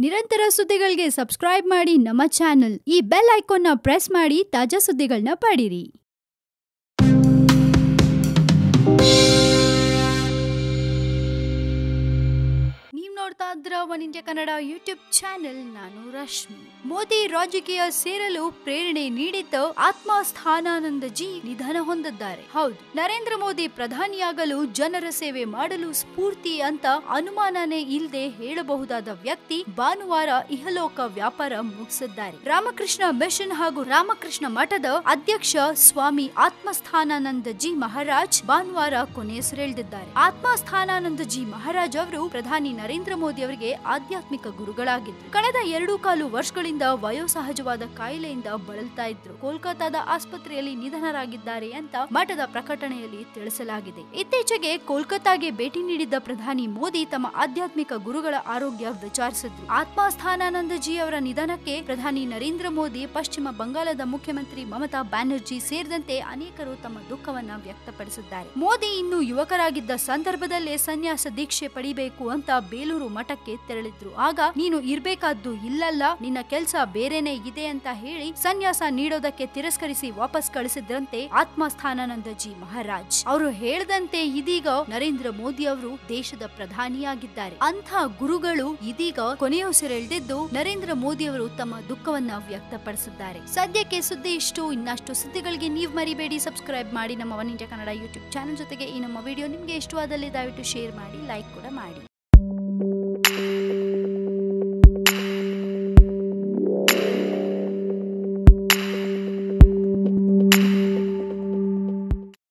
ನಿರಂತರ ಸುದ್ದಿಗಳಿಗೆ ಸಬ್ಸ್ಕ್ರೈಬ್ ಮಾಡಿ ನಮ್ಮ ಚಾನೆಲ್. ಈ ಬೆಲ್ ಐಕಾನ್ ನ ಪ್ರೆಸ್ ಮಾಡಿ ತಾಜಾ ಸುದ್ದಿಗಳನ್ನ ಪಡೀರಿ. ನೋಡ್ತಾ ಇದ್ರ one India Kannada YouTube channel. ನಾನು ರಶ್ಮಿ. ಮೋದಿ ರಾಜಕೀಯ ಸೇರಲು ಪ್ರೇರಣೆ ನೀಡಿದ್ದ ಆತ್ಮಸ್ಥಾನಾನಂದಜಿ ನಿಧನ ಹೊಂದಿದ್ದಾರೆ. ಹೌದು, ನರೇಂದ್ರ ಮೋದಿ ಪ್ರಧಾನಿಯಾಗಲು ಜನರ ಸೇವೆ ಮಾಡಲು ಸ್ಫೂರ್ತಿ ಅಂತ ಅನುಮಾನನೇ ಇಲ್ಲದೆ ಹೇಳಬಹುದಾದ ವ್ಯಕ್ತಿ ಭಾನುವಾರ ಇಹಲೋಕ ವ್ಯಾಪಾರ ಮುಗಿಸಿದ್ದಾರೆ. ರಾಮಕೃಷ್ಣ ಮಿಷನ್ ಹಾಗೂ ರಾಮಕೃಷ್ಣ ಮಠದ ಅಧ್ಯಕ್ಷ ಸ್ವಾಮಿ ಆತ್ಮಸ್ಥಾನಾನಂದಜಿ ಮಹಾರಾಜ್ ಭಾನುವಾರ ಕೊನೆಯುಸಿರೆಳೆದಿದ್ದಾರೆ. ಆತ್ಮಸ್ಥಾನಾನಂದಜಿ ಮಹಾರಾಜ್ ಅವರು ಪ್ರಧಾನಿ ನರೇಂದ್ರ ಮೋದಿ ಅವರಿಗೆ ಆಧ್ಯಾತ್ಮಿಕ ಗುರುಗಳಾಗಿದ್ರು. ಕಳೆದ 2.25 ವರ್ಷಗಳಿಂದ ವಯೋಸಹಜವಾದ ಕಾಯಿಲೆಯಿಂದ ಬಳಲ್ತಾ ಇದ್ರು. ಕೋಲ್ಕತಾದ ಆಸ್ಪತ್ರೆಯಲ್ಲಿ ನಿಧನರಾಗಿದ್ದಾರೆ ಅಂತ ಮಠದ ಪ್ರಕಟಣೆಯಲ್ಲಿ ತಿಳಿಸಲಾಗಿದೆ. ಇತ್ತೀಚೆಗೆ ಕೋಲ್ಕತಾಗೆ ಭೇಟಿ ನೀಡಿದ್ದ ಪ್ರಧಾನಿ ಮೋದಿ ತಮ್ಮ ಆಧ್ಯಾತ್ಮಿಕ ಗುರುಗಳ ಆರೋಗ್ಯ ವಿಚಾರಿಸಿದ್ರು. ಆತ್ಮಸ್ಥಾನಾನಂದಜಿ ಅವರ ನಿಧನಕ್ಕೆ ಪ್ರಧಾನಿ ನರೇಂದ್ರ ಮೋದಿ, ಪಶ್ಚಿಮ ಬಂಗಾಳದ ಮುಖ್ಯಮಂತ್ರಿ ಮಮತಾ ಬ್ಯಾನರ್ಜಿ ಸೇರಿದಂತೆ ಅನೇಕರು ತಮ್ಮ ದುಃಖವನ್ನ ವ್ಯಕ್ತಪಡಿಸಿದ್ದಾರೆ. ಮೋದಿ ಇನ್ನು ಯುವಕರಾಗಿದ್ದ ಸಂದರ್ಭದಲ್ಲೇ ಸನ್ಯಾಸ ದೀಕ್ಷೆ ಪಡಿಬೇಕು ಅಂತ ಬೇಲೂರು ಮಠಕ್ಕೆ ತೆರಳಿದ್ರು. ಆಗ ನೀನು ಇರ್ಬೇಕಾದ್ದು ಇಲ್ಲಲ್ಲ, ನಿನ್ನ ಕೆಲಸ ಬೇರೆನೆ ಇದೆ ಅಂತ ಹೇಳಿ ಸನ್ಯಾಸ ನೀಡೋದಕ್ಕೆ ತಿರಸ್ಕರಿಸಿ ವಾಪಸ್ ಕಳಿಸಿದ್ರಂತೆ ಆತ್ಮಸ್ಥಾನಾನಂದಜಿ ಮಹಾರಾಜ್. ಅವರು ಹೇಳಿದಂತೆ ಇದೀಗ ನರೇಂದ್ರ ಮೋದಿ ಅವರು ದೇಶದ ಪ್ರಧಾನಿಯಾಗಿದ್ದಾರೆ. ಅಂಥ ಗುರುಗಳು ಇದೀಗ ಕೊನೆಯುಸಿರೆಳೆದಿದ್ದು ನರೇಂದ್ರ ಮೋದಿ ಅವರು ತಮ್ಮ ದುಃಖವನ್ನ ವ್ಯಕ್ತಪಡಿಸಿದ್ದಾರೆ. ಸದ್ಯಕ್ಕೆ ಸುದ್ದಿ ಇಷ್ಟು. ಇನ್ನಷ್ಟು ಸುದ್ದಿಗಳಿಗೆ ನೀವು ಮರಿಬೇಡಿ ಸಬ್ಸ್ಕ್ರೈಬ್ ಮಾಡಿ ನಮ್ಮ one India Kannada YouTube channel. ಜೊತೆಗೆ ಈ ನಮ್ಮ ವಿಡಿಯೋ ನಿಮ್ಗೆ ಇಷ್ಟವಾದಲ್ಲಿ ದಯವಿಟ್ಟು ಶೇರ್ ಮಾಡಿ, ಲೈಕ್ ಕೂಡ ಮಾಡಿ.